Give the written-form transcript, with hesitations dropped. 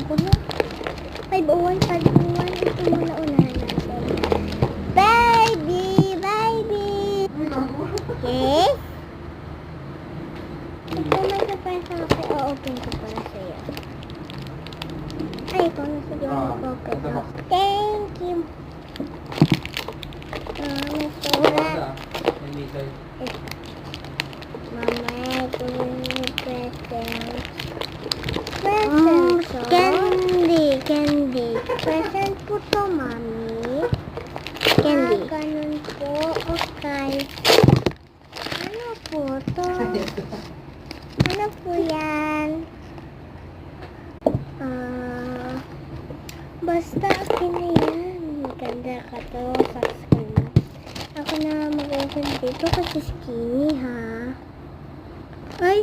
ko na. 501, 501. Ito muna unahan natin. Baby! Baby! Okay? Ito may surprise ako. O-open ko para sa'yo. Ay, ikaw na sige mag-open. Thank you. May surat. Mama, ito yung present. Present, candy. Present po to, mami. Candy. Ganun po. Okay. Ano po to? Ano po yan? Basta akin na yan. Ganda ka to. Saks ko na. Ako na mag-open dito kasi skinny, ha?